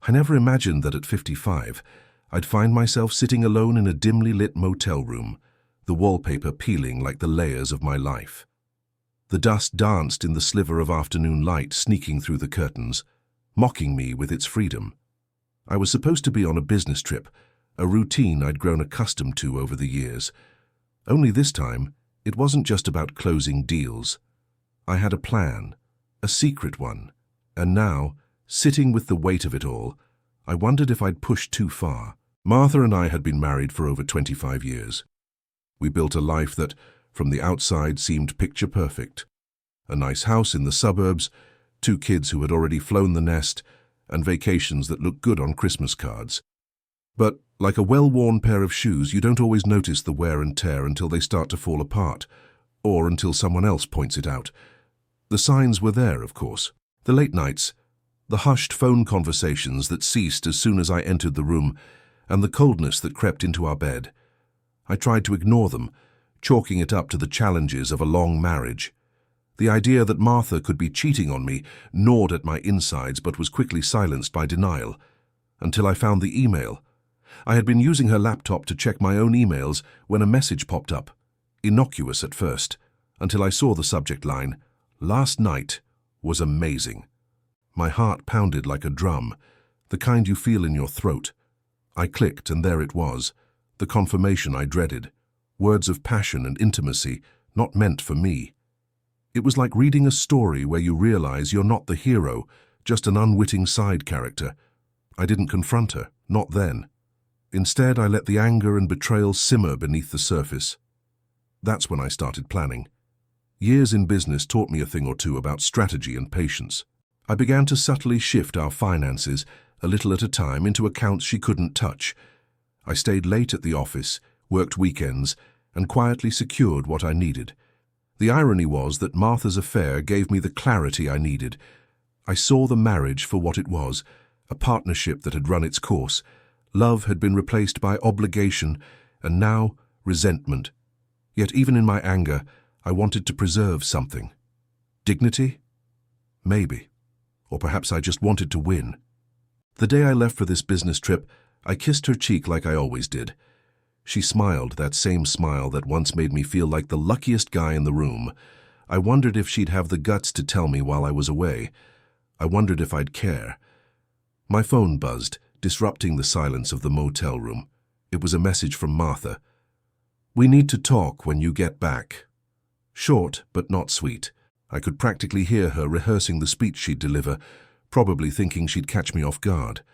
I never imagined that at 55, I'd find myself sitting alone in a dimly lit motel room, the wallpaper peeling like the layers of my life. The dust danced in the sliver of afternoon light sneaking through the curtains, mocking me with its freedom. I was supposed to be on a business trip, a routine I'd grown accustomed to over the years. Only this time, it wasn't just about closing deals. I had a plan, a secret one, and now, sitting with the weight of it all, I wondered if I'd pushed too far. Martha and I had been married for over 25 years. We built a life that, from the outside, seemed picture perfect. A nice house in the suburbs, 2 kids who had already flown the nest, and vacations that looked good on Christmas cards. But, like a well-worn pair of shoes, you don't always notice the wear and tear until they start to fall apart, or until someone else points it out. The signs were there, of course. The late nights, the hushed phone conversations that ceased as soon as I entered the room, and the coldness that crept into our bed. I tried to ignore them, chalking it up to the challenges of a long marriage. The idea that Martha could be cheating on me gnawed at my insides but was quickly silenced by denial, until I found the email. I had been using her laptop to check my own emails when a message popped up, innocuous at first, until I saw the subject line, "Last night was amazing." My heart pounded like a drum, the kind you feel in your throat. I clicked, and there it was, the confirmation I dreaded. Words of passion and intimacy, not meant for me. It was like reading a story where you realize you're not the hero, just an unwitting side character. I didn't confront her, not then. Instead, I let the anger and betrayal simmer beneath the surface. That's when I started planning. Years in business taught me a thing or two about strategy and patience. I began to subtly shift our finances, a little at a time, into accounts she couldn't touch. I stayed late at the office, worked weekends, and quietly secured what I needed. The irony was that Martha's affair gave me the clarity I needed. I saw the marriage for what it was, a partnership that had run its course. Love had been replaced by obligation, and now resentment. Yet even in my anger, I wanted to preserve something. Dignity? Maybe. Or perhaps I just wanted to win. The day I left for this business trip, I kissed her cheek like I always did. She smiled, that same smile that once made me feel like the luckiest guy in the room. I wondered if she'd have the guts to tell me while I was away. I wondered if I'd care. My phone buzzed, disrupting the silence of the motel room. It was a message from Martha. "We need to talk when you get back." Short, but not sweet. I could practically hear her rehearsing the speech she'd deliver, probably thinking she'd catch me off guard.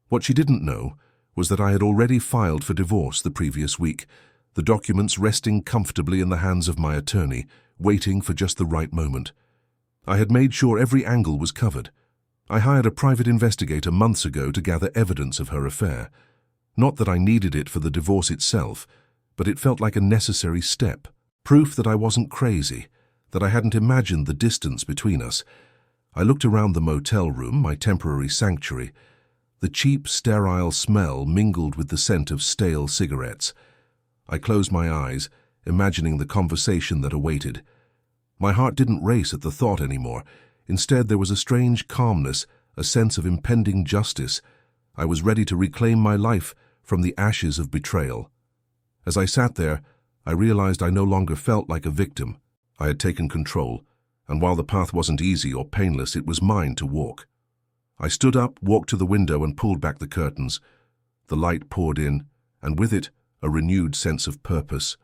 What she didn't know was that I had already filed for divorce the previous week, the documents resting comfortably in the hands of my attorney, waiting for just the right moment. I had made sure every angle was covered. I hired a private investigator months ago to gather evidence of her affair. Not that I needed it for the divorce itself, but it felt like a necessary step. Proof that I wasn't crazy, that I hadn't imagined the distance between us. I looked around the motel room, my temporary sanctuary. The cheap, sterile smell mingled with the scent of stale cigarettes. I closed my eyes, imagining the conversation that awaited. My heart didn't race at the thought anymore. Instead, there was a strange calmness, a sense of impending justice. I was ready to reclaim my life from the ashes of betrayal. As I sat there, I realized I no longer felt like a victim. I had taken control, and while the path wasn't easy or painless, it was mine to walk. I stood up, walked to the window, and pulled back the curtains. The light poured in, and with it, a renewed sense of purpose.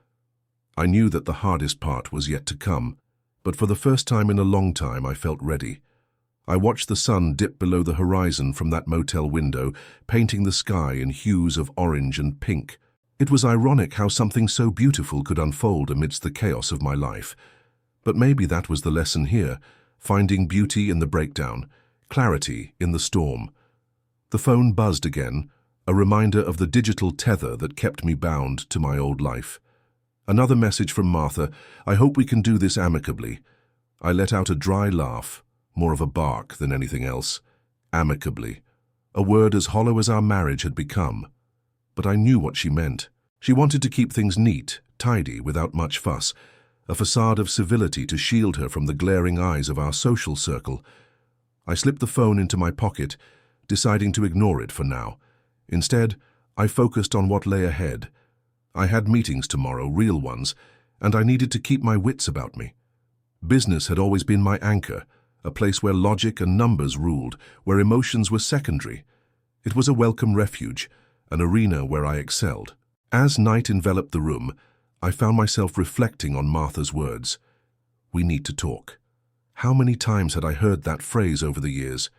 I knew that the hardest part was yet to come, but for the first time in a long time, I felt ready. I watched the sun dip below the horizon from that motel window, painting the sky in hues of orange and pink. It was ironic how something so beautiful could unfold amidst the chaos of my life. But maybe that was the lesson here, finding beauty in the breakdown, clarity in the storm. The phone buzzed again, a reminder of the digital tether that kept me bound to my old life. Another message from Martha, "I hope we can do this amicably." I let out a dry laugh, more of a bark than anything else. Amicably. A word as hollow as our marriage had become. But I knew what she meant. She wanted to keep things neat, tidy, without much fuss, a facade of civility to shield her from the glaring eyes of our social circle. I slipped the phone into my pocket, deciding to ignore it for now. Instead, I focused on what lay ahead. I had meetings tomorrow, real ones, and I needed to keep my wits about me. Business had always been my anchor, a place where logic and numbers ruled, where emotions were secondary. It was a welcome refuge, an arena where I excelled. As night enveloped the room, I found myself reflecting on Martha's words. "We need to talk." How many times had I heard that phrase over the years?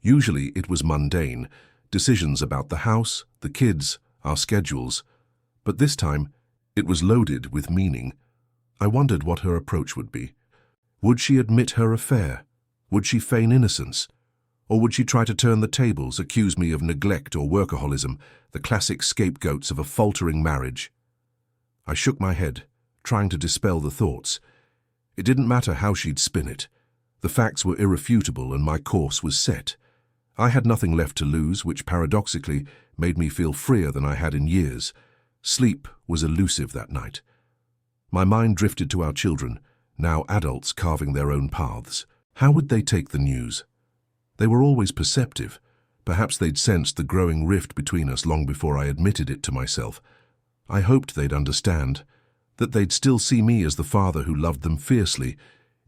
Usually it was mundane, decisions about the house, the kids, our schedules. But this time, it was loaded with meaning. I wondered what her approach would be. Would she admit her affair? Would she feign innocence? Or would she try to turn the tables, accuse me of neglect or workaholism, the classic scapegoats of a faltering marriage? I shook my head, trying to dispel the thoughts. It didn't matter how she'd spin it. The facts were irrefutable and my course was set. I had nothing left to lose, which paradoxically made me feel freer than I had in years. Sleep was elusive that night. My mind drifted to our children, now adults carving their own paths. How would they take the news? They were always perceptive. Perhaps they'd sensed the growing rift between us long before I admitted it to myself. I hoped they'd understand, that they'd still see me as the father who loved them fiercely,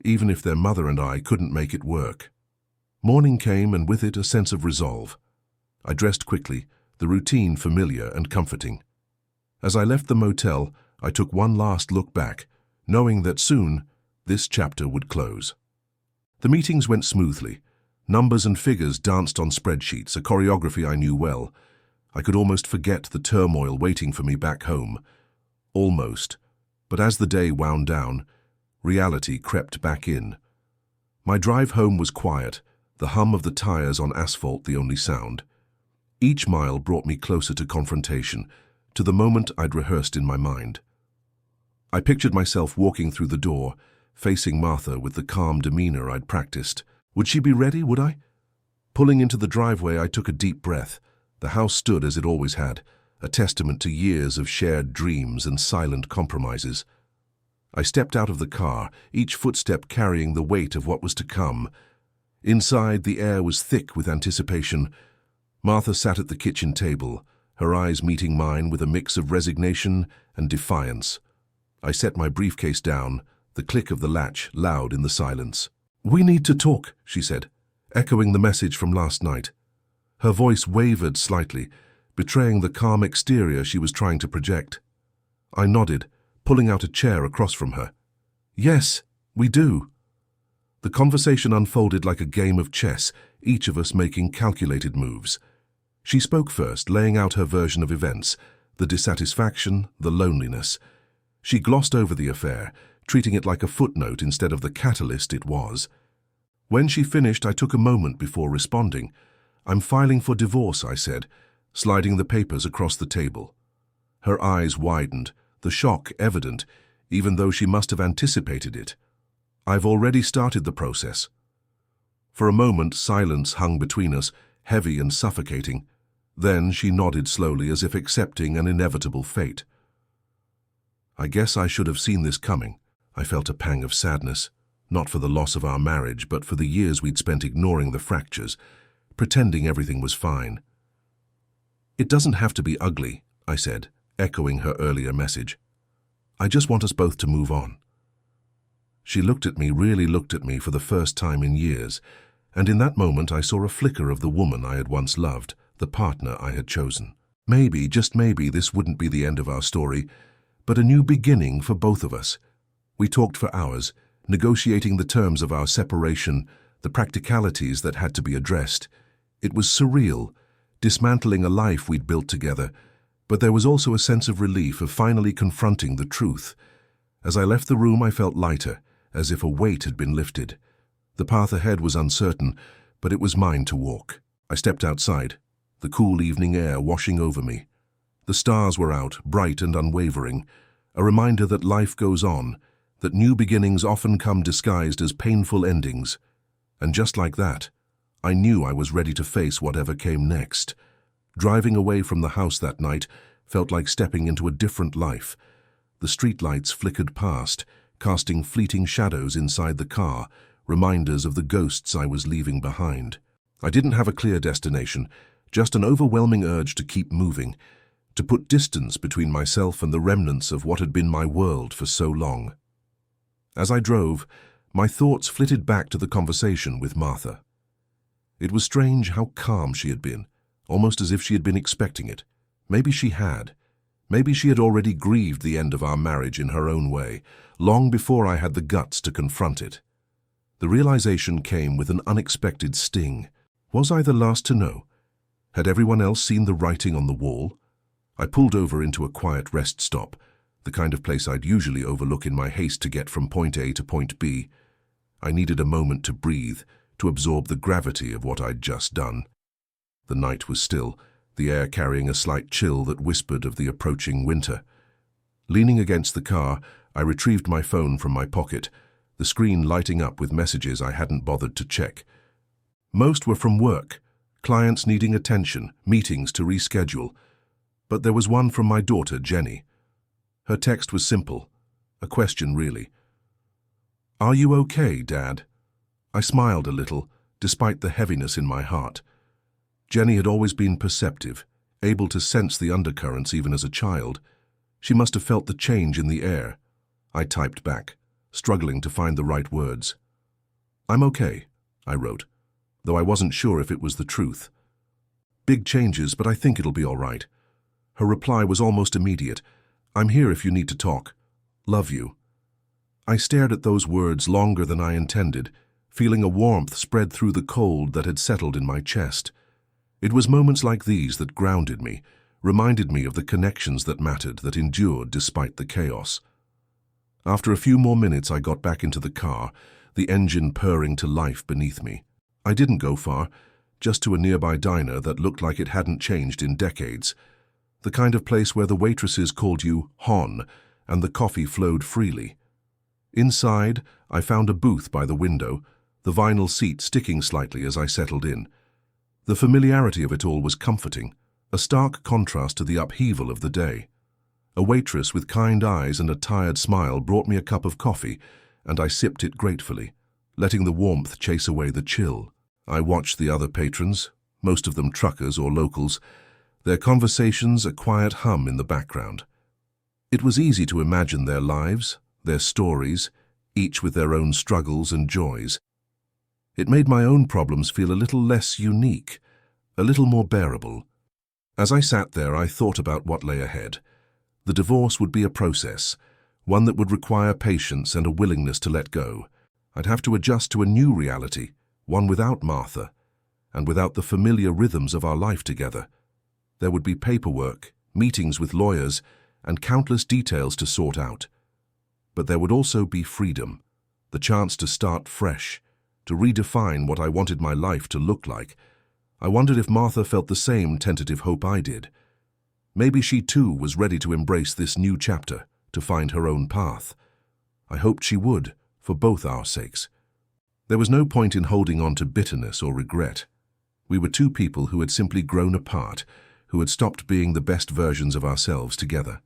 even if their mother and I couldn't make it work. Morning came, and with it a sense of resolve. I dressed quickly, the routine familiar and comforting. As I left the motel, I took one last look back, knowing that soon this chapter would close. The meetings went smoothly. Numbers and figures danced on spreadsheets, a choreography I knew well. I could almost forget the turmoil waiting for me back home. Almost. But as the day wound down, reality crept back in. My drive home was quiet, the hum of the tires on asphalt the only sound. Each mile brought me closer to confrontation, to the moment I'd rehearsed in my mind. I pictured myself walking through the door, facing Martha with the calm demeanor I'd practiced. Would she be ready, would I? Pulling into the driveway, I took a deep breath. The house stood as it always had, a testament to years of shared dreams and silent compromises. I stepped out of the car, each footstep carrying the weight of what was to come. Inside, the air was thick with anticipation. Martha sat at the kitchen table, her eyes meeting mine with a mix of resignation and defiance. I set my briefcase down, the click of the latch loud in the silence. "We need to talk," she said, echoing the message from last night. Her voice wavered slightly, betraying the calm exterior she was trying to project. I nodded, pulling out a chair across from her. "Yes, we do." The conversation unfolded like a game of chess, each of us making calculated moves. She spoke first, laying out her version of events, the dissatisfaction, the loneliness. She glossed over the affair, treating it like a footnote instead of the catalyst it was. When she finished, I took a moment before responding. "I'm filing for divorce," I said, sliding the papers across the table. Her eyes widened, the shock evident, even though she must have anticipated it. "I've already started the process." For a moment, silence hung between us, heavy and suffocating. Then she nodded slowly, as if accepting an inevitable fate. I guess I should have seen this coming. I felt a pang of sadness, not for the loss of our marriage, but for the years we'd spent ignoring the fractures, pretending everything was fine. "It doesn't have to be ugly," I said, echoing her earlier message. "I just want us both to move on." She looked at me, really looked at me for the first time in years, and in that moment I saw a flicker of the woman I had once loved, the partner I had chosen. Maybe, just maybe, this wouldn't be the end of our story, but a new beginning for both of us. We talked for hours, negotiating the terms of our separation, the practicalities that had to be addressed. It was surreal, dismantling a life we'd built together, but there was also a sense of relief of finally confronting the truth. As I left the room, I felt lighter, as if a weight had been lifted. The path ahead was uncertain, but it was mine to walk. I stepped outside, the cool evening air washing over me. The stars were out, bright and unwavering, a reminder that life goes on, that new beginnings often come disguised as painful endings. And just like that, I knew I was ready to face whatever came next. Driving away from the house that night felt like stepping into a different life. The streetlights flickered past, casting fleeting shadows inside the car, reminders of the ghosts I was leaving behind. I didn't have a clear destination, just an overwhelming urge to keep moving, to put distance between myself and the remnants of what had been my world for so long. As I drove, my thoughts flitted back to the conversation with Martha. It was strange how calm she had been, almost as if she had been expecting it. Maybe she had. Maybe she had already grieved the end of our marriage in her own way, long before I had the guts to confront it. The realization came with an unexpected sting. Was I the last to know? Had everyone else seen the writing on the wall? I pulled over into a quiet rest stop, the kind of place I'd usually overlook in my haste to get from point A to point B. I needed a moment to breathe, to absorb the gravity of what I'd just done. The night was still, the air carrying a slight chill that whispered of the approaching winter. Leaning against the car, I retrieved my phone from my pocket, the screen lighting up with messages I hadn't bothered to check. Most were from work, clients needing attention, meetings to reschedule. But there was one from my daughter, Jenny. Her text was simple, a question really. "Are you okay, Dad?" I smiled a little, despite the heaviness in my heart. Jenny had always been perceptive, able to sense the undercurrents even as a child. She must have felt the change in the air. I typed back, struggling to find the right words. "I'm okay," I wrote, though I wasn't sure if it was the truth. "Big changes, but I think it'll be all right." Her reply was almost immediate. "I'm here if you need to talk. Love you." I stared at those words longer than I intended, feeling a warmth spread through the cold that had settled in my chest. It was moments like these that grounded me, reminded me of the connections that mattered, that endured despite the chaos. After a few more minutes, I got back into the car, the engine purring to life beneath me. I didn't go far, just to a nearby diner that looked like it hadn't changed in decades. The kind of place where the waitresses called you Hon and the coffee flowed freely. Inside, I found a booth by the window, the vinyl seat sticking slightly as I settled in. The familiarity of it all was comforting, a stark contrast to the upheaval of the day. A waitress with kind eyes and a tired smile brought me a cup of coffee, and I sipped it gratefully, letting the warmth chase away the chill. I watched the other patrons, most of them truckers or locals, their conversations a quiet hum in the background. It was easy to imagine their lives, their stories, each with their own struggles and joys. It made my own problems feel a little less unique, a little more bearable. As I sat there, I thought about what lay ahead. The divorce would be a process, one that would require patience and a willingness to let go. I'd have to adjust to a new reality, one without Martha, and without the familiar rhythms of our life together. There would be paperwork, meetings with lawyers, and countless details to sort out. But there would also be freedom, the chance to start fresh, to redefine what I wanted my life to look like. I wondered if Martha felt the same tentative hope I did. Maybe she too was ready to embrace this new chapter, to find her own path. I hoped she would, for both our sakes. There was no point in holding on to bitterness or regret. We were two people who had simply grown apart, who had stopped being the best versions of ourselves together.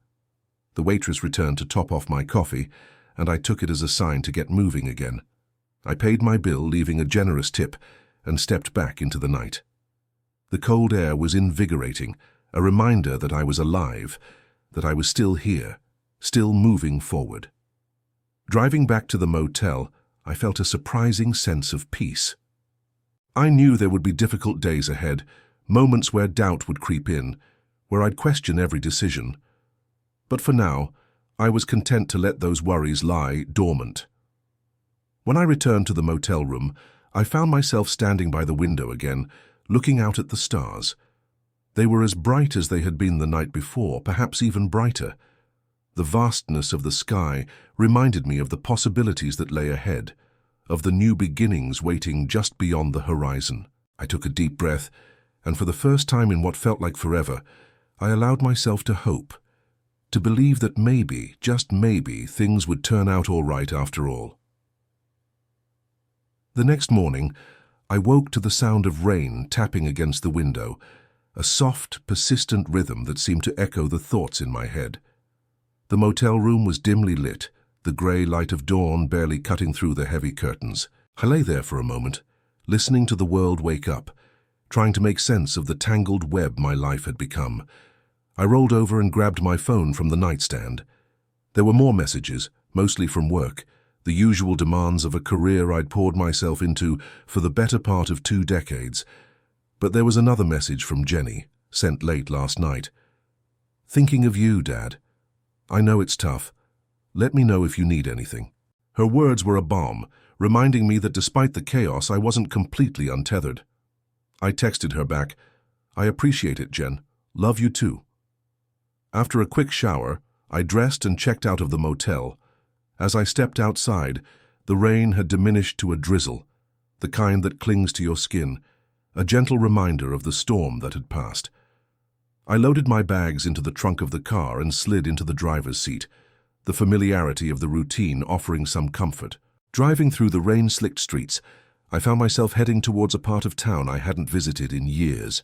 The waitress returned to top off my coffee, and I took it as a sign to get moving again. I paid my bill, leaving a generous tip, and stepped back into the night. The cold air was invigorating, a reminder that I was alive, that I was still here, still moving forward. Driving back to the motel, I felt a surprising sense of peace. I knew there would be difficult days ahead, moments where doubt would creep in, where I'd question every decision. But for now, I was content to let those worries lie dormant. When I returned to the motel room, I found myself standing by the window again, looking out at the stars. They were as bright as they had been the night before, perhaps even brighter. The vastness of the sky reminded me of the possibilities that lay ahead, of the new beginnings waiting just beyond the horizon. I took a deep breath, and for the first time in what felt like forever, I allowed myself to hope, to believe that maybe, just maybe, things would turn out all right after all. The next morning, I woke to the sound of rain tapping against the window, a soft, persistent rhythm that seemed to echo the thoughts in my head. The motel room was dimly lit, the grey light of dawn barely cutting through the heavy curtains. I lay there for a moment, listening to the world wake up, trying to make sense of the tangled web my life had become. I rolled over and grabbed my phone from the nightstand. There were more messages, mostly from work, the usual demands of a career I'd poured myself into for the better part of 2 decades. But there was another message from Jenny, sent late last night. "Thinking of you, Dad. I know it's tough. Let me know if you need anything." Her words were a balm, reminding me that despite the chaos, I wasn't completely untethered. I texted her back, "I appreciate it, Jen. Love you too." After a quick shower, I dressed and checked out of the motel. As I stepped outside, the rain had diminished to a drizzle, the kind that clings to your skin, a gentle reminder of the storm that had passed. I loaded my bags into the trunk of the car and slid into the driver's seat, the familiarity of the routine offering some comfort. Driving through the rain-slicked streets, I found myself heading towards a part of town I hadn't visited in years.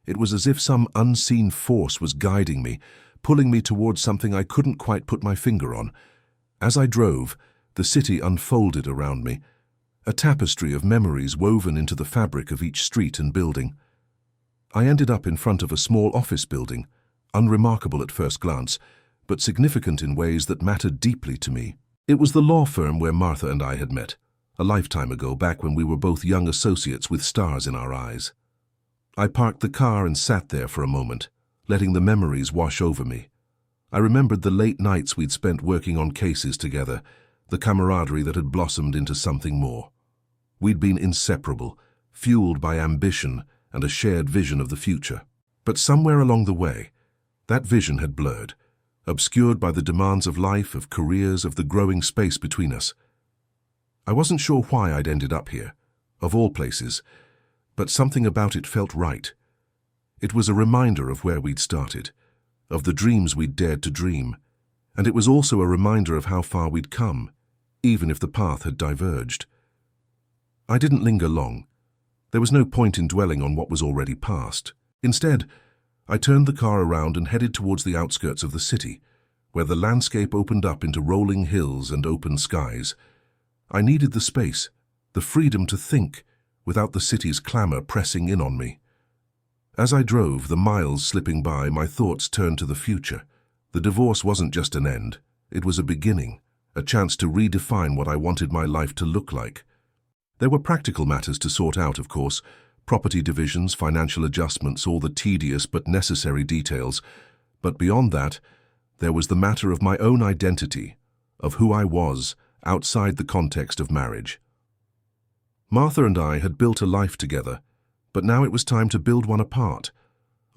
It was as if some unseen force was guiding me, pulling me towards something I couldn't quite put my finger on. As I drove, the city unfolded around me, a tapestry of memories woven into the fabric of each street and building. I ended up in front of a small office building, unremarkable at first glance, but significant in ways that mattered deeply to me. It was the law firm where Martha and I had met, a lifetime ago, back when we were both young associates with stars in our eyes. I parked the car and sat there for a moment, letting the memories wash over me. I remembered the late nights we'd spent working on cases together, the camaraderie that had blossomed into something more. We'd been inseparable, fueled by ambition and a shared vision of the future. But somewhere along the way, that vision had blurred, obscured by the demands of life, of careers, of the growing space between us. I wasn't sure why I'd ended up here, of all places, but something about it felt right. It was a reminder of where we'd started, of the dreams we'd dared to dream, and it was also a reminder of how far we'd come, even if the path had diverged. I didn't linger long. There was no point in dwelling on what was already past. Instead, I turned the car around and headed towards the outskirts of the city, where the landscape opened up into rolling hills and open skies. I needed the space, the freedom to think, without the city's clamor pressing in on me. As I drove, the miles slipping by, my thoughts turned to the future. The divorce wasn't just an end, it was a beginning, a chance to redefine what I wanted my life to look like. There were practical matters to sort out, of course, property divisions, financial adjustments, all the tedious but necessary details. But beyond that, there was the matter of my own identity, of who I was outside the context of marriage. Martha and I had built a life together, but now it was time to build one apart.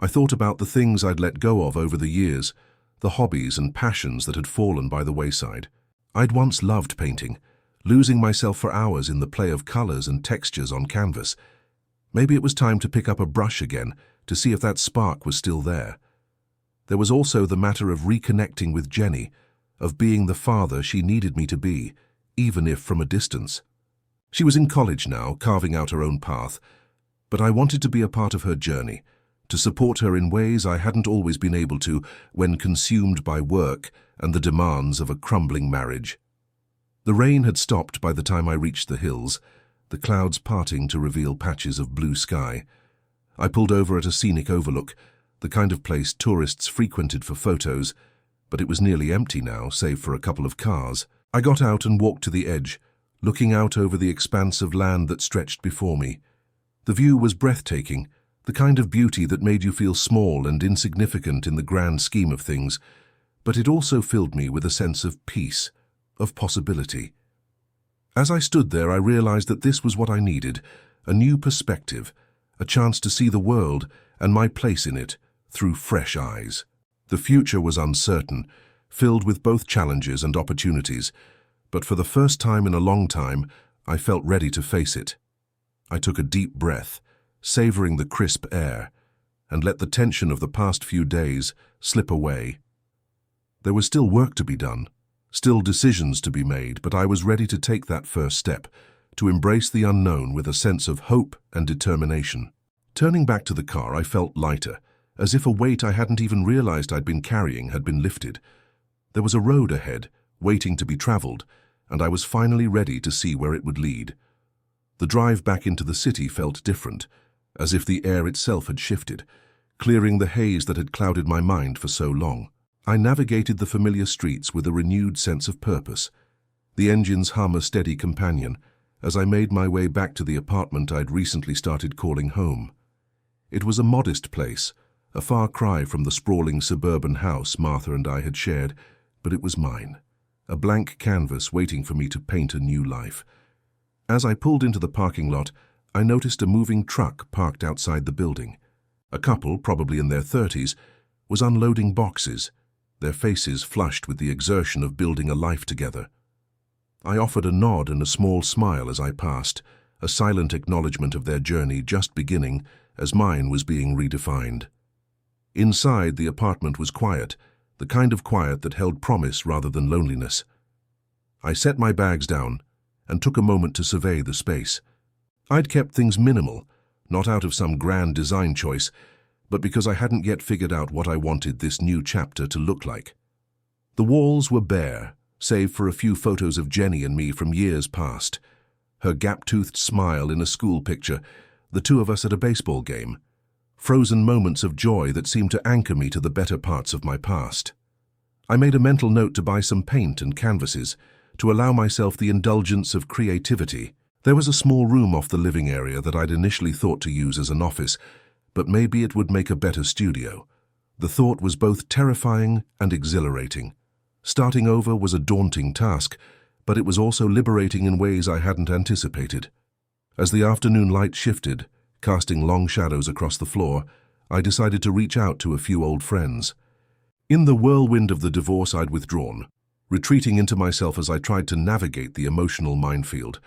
I thought about the things I'd let go of over the years, the hobbies and passions that had fallen by the wayside. I'd once loved painting, losing myself for hours in the play of colors and textures on canvas. Maybe it was time to pick up a brush again to see if that spark was still there. There was also the matter of reconnecting with Jenny, of being the father she needed me to be, even if from a distance. She was in college now, carving out her own path, but I wanted to be a part of her journey, to support her in ways I hadn't always been able to when consumed by work and the demands of a crumbling marriage. The rain had stopped by the time I reached the hills, the clouds parting to reveal patches of blue sky. I pulled over at a scenic overlook, the kind of place tourists frequented for photos, but it was nearly empty now, save for a couple of cars. I got out and walked to the edge, looking out over the expanse of land that stretched before me. The view was breathtaking, the kind of beauty that made you feel small and insignificant in the grand scheme of things, but it also filled me with a sense of peace, of possibility. As I stood there, I realized that this was what I needed, a new perspective, a chance to see the world and my place in it through fresh eyes. The future was uncertain, filled with both challenges and opportunities, but for the first time in a long time, I felt ready to face it. I took a deep breath, savoring the crisp air, and let the tension of the past few days slip away. There was still work to be done, still decisions to be made, but I was ready to take that first step, to embrace the unknown with a sense of hope and determination. Turning back to the car, I felt lighter, as if a weight I hadn't even realized I'd been carrying had been lifted. There was a road ahead, waiting to be traveled, and I was finally ready to see where it would lead. The drive back into the city felt different, as if the air itself had shifted, clearing the haze that had clouded my mind for so long. I navigated the familiar streets with a renewed sense of purpose, the engine's hum a steady companion, as I made my way back to the apartment I'd recently started calling home. It was a modest place, a far cry from the sprawling suburban house Martha and I had shared, but it was mine, a blank canvas waiting for me to paint a new life. As I pulled into the parking lot, I noticed a moving truck parked outside the building. A couple, probably in their 30s, was unloading boxes, their faces flushed with the exertion of building a life together. I offered a nod and a small smile as I passed, a silent acknowledgement of their journey just beginning as mine was being redefined. Inside, the apartment was quiet, the kind of quiet that held promise rather than loneliness. I set my bags down and took a moment to survey the space. I'd kept things minimal, not out of some grand design choice, but because I hadn't yet figured out what I wanted this new chapter to look like. The walls were bare, save for a few photos of Jenny and me from years past. Her gap-toothed smile in a school picture, the two of us at a baseball game. Frozen moments of joy that seemed to anchor me to the better parts of my past. I made a mental note to buy some paint and canvases, to allow myself the indulgence of creativity. There was a small room off the living area that I'd initially thought to use as an office, but maybe it would make a better studio. The thought was both terrifying and exhilarating. Starting over was a daunting task, but it was also liberating in ways I hadn't anticipated. As the afternoon light shifted, casting long shadows across the floor, I decided to reach out to a few old friends. In the whirlwind of the divorce I'd withdrawn, retreating into myself as I tried to navigate the emotional minefield.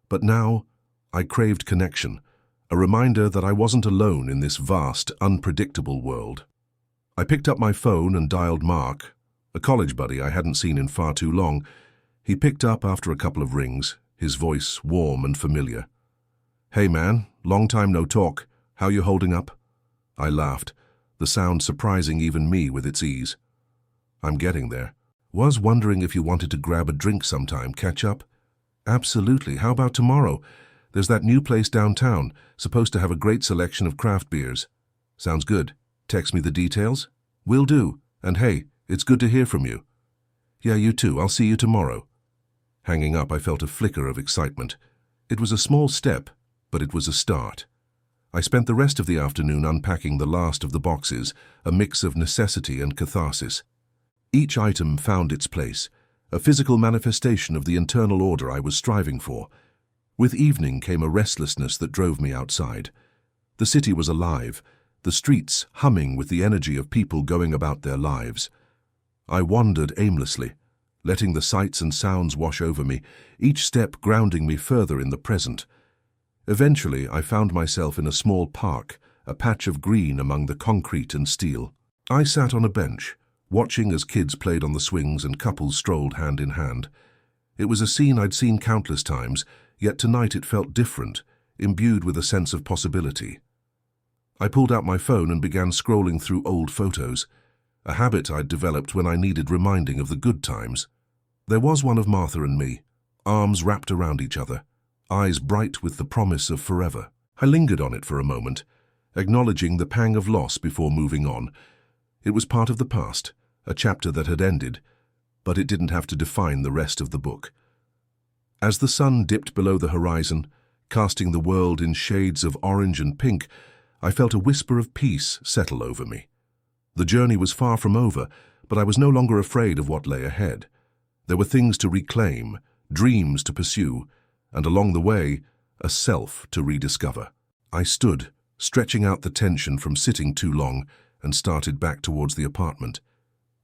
But now, I craved connection, a reminder that I wasn't alone in this vast, unpredictable world. I picked up my phone and dialed Mark, a college buddy I hadn't seen in far too long. He picked up after a couple of rings, his voice warm and familiar. "Hey man, long time no talk. How you holding up?" I laughed, the sound surprising even me with its ease. "I'm getting there. Was wondering if you wanted to grab a drink sometime, catch up?" "Absolutely. How about tomorrow? There's that new place downtown, supposed to have a great selection of craft beers." "Sounds good. Text me the details." "Will do. And hey, it's good to hear from you." "Yeah, you too. I'll see you tomorrow." Hanging up, I felt a flicker of excitement. It was a small step, but it was a start. I spent the rest of the afternoon unpacking the last of the boxes, a mix of necessity and catharsis. Each item found its place, a physical manifestation of the internal order I was striving for. With evening came a restlessness that drove me outside. The city was alive, the streets humming with the energy of people going about their lives. I wandered aimlessly, letting the sights and sounds wash over me, each step grounding me further in the present. Eventually, I found myself in a small park, a patch of green among the concrete and steel. I sat on a bench, watching as kids played on the swings and couples strolled hand in hand. It was a scene I'd seen countless times, yet tonight it felt different, imbued with a sense of possibility. I pulled out my phone and began scrolling through old photos, a habit I'd developed when I needed reminding of the good times. There was one of Martha and me, arms wrapped around each other, eyes bright with the promise of forever. I lingered on it for a moment, acknowledging the pang of loss before moving on. It was part of the past, a chapter that had ended, but it didn't have to define the rest of the book. As the sun dipped below the horizon, casting the world in shades of orange and pink, I felt a whisper of peace settle over me. The journey was far from over, but I was no longer afraid of what lay ahead. There were things to reclaim, dreams to pursue, and along the way, a self to rediscover. I stood, stretching out the tension from sitting too long, and started back towards the apartment.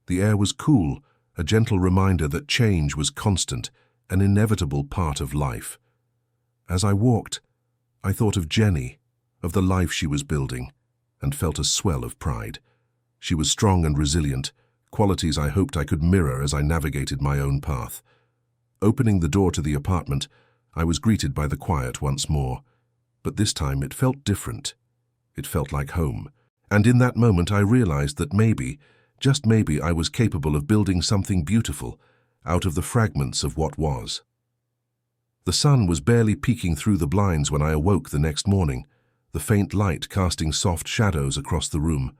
The air was cool, a gentle reminder that change was constant, an inevitable part of life. As I walked, I thought of Jenny, of the life she was building, and felt a swell of pride. She was strong and resilient, qualities I hoped I could mirror as I navigated my own path. Opening the door to the apartment, I was greeted by the quiet once more, but this time it felt different. It felt like home, and in that moment I realized that maybe, just maybe, I was capable of building something beautiful out of the fragments of what was. The sun was barely peeking through the blinds when I awoke the next morning, the faint light casting soft shadows across the room.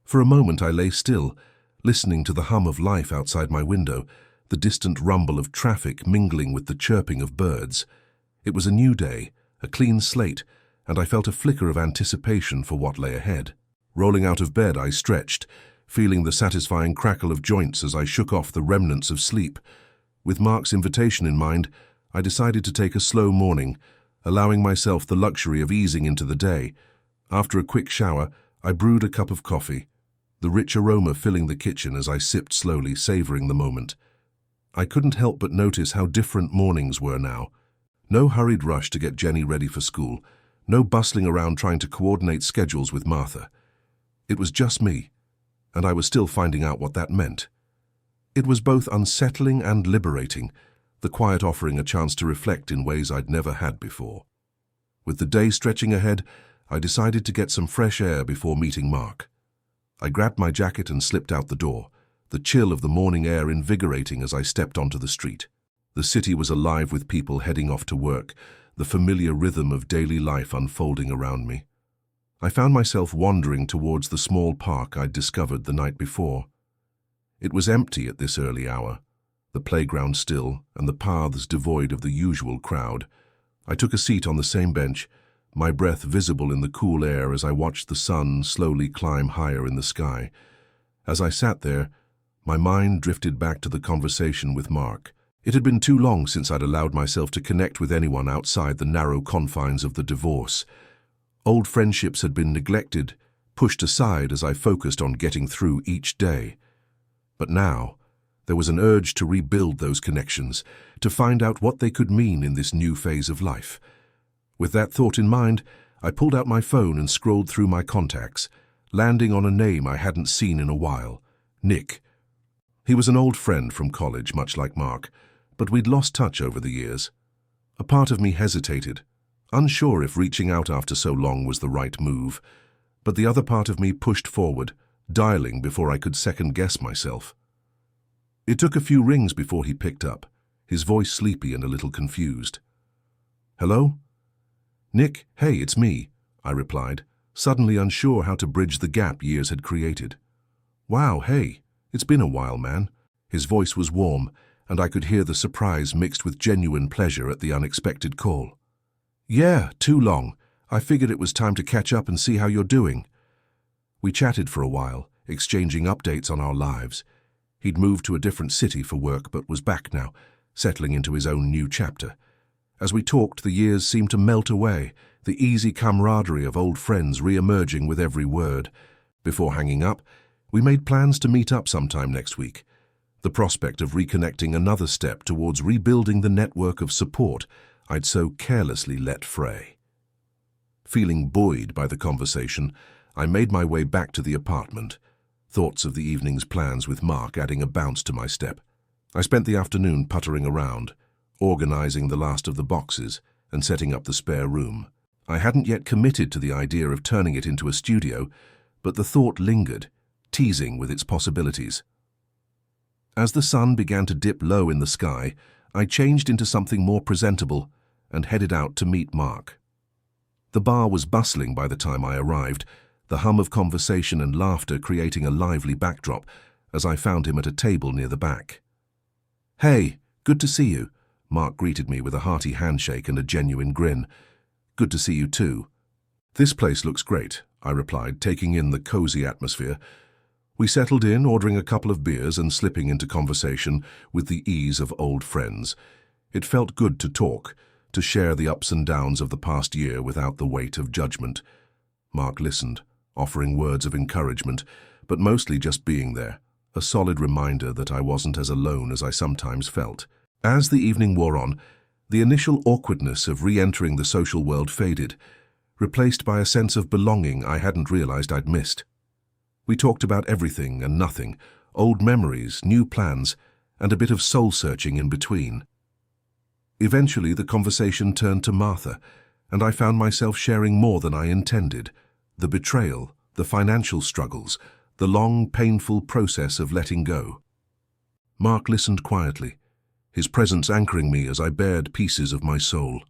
For a moment I lay still, listening to the hum of life outside my window, the distant rumble of traffic mingling with the chirping of birds. It was a new day, a clean slate, and I felt a flicker of anticipation for what lay ahead. Rolling out of bed, I stretched, feeling the satisfying crackle of joints as I shook off the remnants of sleep. With Mark's invitation in mind, I decided to take a slow morning, allowing myself the luxury of easing into the day. After a quick shower, I brewed a cup of coffee, the rich aroma filling the kitchen as I sipped slowly, savoring the moment. I couldn't help but notice how different mornings were now. No hurried rush to get Jenny ready for school, no bustling around trying to coordinate schedules with Martha. It was just me, and I was still finding out what that meant. It was both unsettling and liberating, the quiet offering a chance to reflect in ways I'd never had before. With the day stretching ahead, I decided to get some fresh air before meeting Mark. I grabbed my jacket and slipped out the door, the chill of the morning air invigorating as I stepped onto the street. The city was alive with people heading off to work, the familiar rhythm of daily life unfolding around me. I found myself wandering towards the small park I'd discovered the night before. It was empty at this early hour, the playground still and the paths devoid of the usual crowd. I took a seat on the same bench, my breath visible in the cool air as I watched the sun slowly climb higher in the sky. As I sat there, my mind drifted back to the conversation with Mark. It had been too long since I'd allowed myself to connect with anyone outside the narrow confines of the divorce. Old friendships had been neglected, pushed aside as I focused on getting through each day. But now, there was an urge to rebuild those connections, to find out what they could mean in this new phase of life. With that thought in mind, I pulled out my phone and scrolled through my contacts, landing on a name I hadn't seen in a while, Nick. He was an old friend from college, much like Mark, but we'd lost touch over the years. A part of me hesitated, unsure if reaching out after so long was the right move, but the other part of me pushed forward, dialing before I could second-guess myself. It took a few rings before he picked up, his voice sleepy and a little confused. "Hello?" "Nick, hey, it's me," I replied, suddenly unsure how to bridge the gap years had created. "Wow, hey, it's been a while, man." His voice was warm, and I could hear the surprise mixed with genuine pleasure at the unexpected call. "Yeah, too long. I figured it was time to catch up and see how you're doing." We chatted for a while, exchanging updates on our lives. He'd moved to a different city for work but was back now, settling into his own new chapter. As we talked, the years seemed to melt away, the easy camaraderie of old friends re-emerging with every word. Before hanging up, we made plans to meet up sometime next week. The prospect of reconnecting another step towards rebuilding the network of support I'd so carelessly let fray. Feeling buoyed by the conversation, I made my way back to the apartment, thoughts of the evening's plans with Mark adding a bounce to my step. I spent the afternoon puttering around, organizing the last of the boxes and setting up the spare room. I hadn't yet committed to the idea of turning it into a studio, but the thought lingered, teasing with its possibilities. As the sun began to dip low in the sky, I changed into something more presentable and headed out to meet Mark. The bar was bustling by the time I arrived, the hum of conversation and laughter creating a lively backdrop as I found him at a table near the back. "Hey, good to see you," Mark greeted me with a hearty handshake and a genuine grin. "Good to see you too." "This place looks great," I replied, taking in the cozy atmosphere. We settled in, ordering a couple of beers and slipping into conversation with the ease of old friends. It felt good to talk, to share the ups and downs of the past year without the weight of judgment. Mark listened, offering words of encouragement, but mostly just being there, a solid reminder that I wasn't as alone as I sometimes felt. As the evening wore on, the initial awkwardness of re-entering the social world faded, replaced by a sense of belonging I hadn't realized I'd missed. We talked about everything and nothing, old memories, new plans, and a bit of soul-searching in between. Eventually, the conversation turned to Martha, and I found myself sharing more than I intended. The betrayal, the financial struggles, the long, painful process of letting go. Mark listened quietly, his presence anchoring me as I bared pieces of my soul.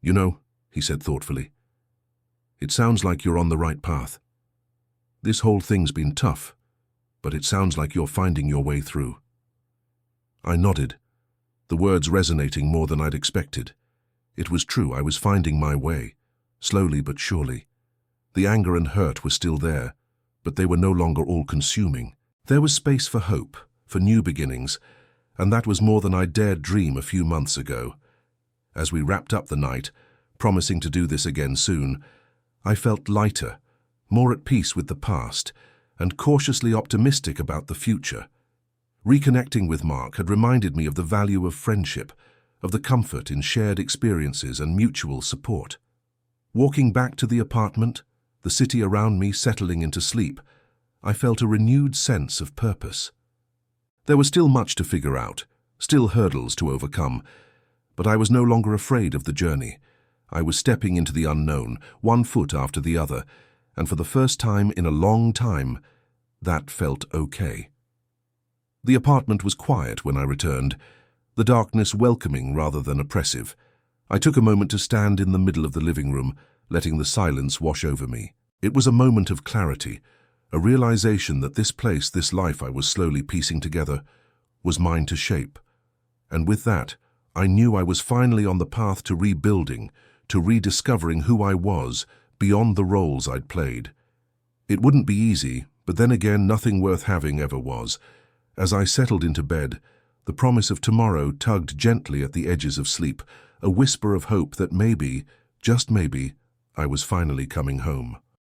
"You know," he said thoughtfully, It sounds like you're on the right path. This whole thing's been tough, but it sounds like you're finding your way through. I nodded, the words resonating more than I'd expected. It was true, I was finding my way, slowly but surely. The anger and hurt were still there, but they were no longer all-consuming. There was space for hope, for new beginnings, and that was more than I dared dream a few months ago. As we wrapped up the night, promising to do this again soon, I felt lighter, more at peace with the past, and cautiously optimistic about the future. Reconnecting with Mark had reminded me of the value of friendship, of the comfort in shared experiences and mutual support. Walking back to the apartment, the city around me settling into sleep, I felt a renewed sense of purpose. There was still much to figure out, still hurdles to overcome, but I was no longer afraid of the journey. I was stepping into the unknown, one foot after the other, and for the first time in a long time, that felt okay. The apartment was quiet when I returned, the darkness welcoming rather than oppressive. I took a moment to stand in the middle of the living room, letting the silence wash over me. It was a moment of clarity, a realization that this place, this life I was slowly piecing together, was mine to shape. And with that, I knew I was finally on the path to rebuilding, to rediscovering who I was, beyond the roles I'd played. It wouldn't be easy, but then again, nothing worth having ever was. As I settled into bed, the promise of tomorrow tugged gently at the edges of sleep, a whisper of hope that maybe, just maybe, I was finally coming home.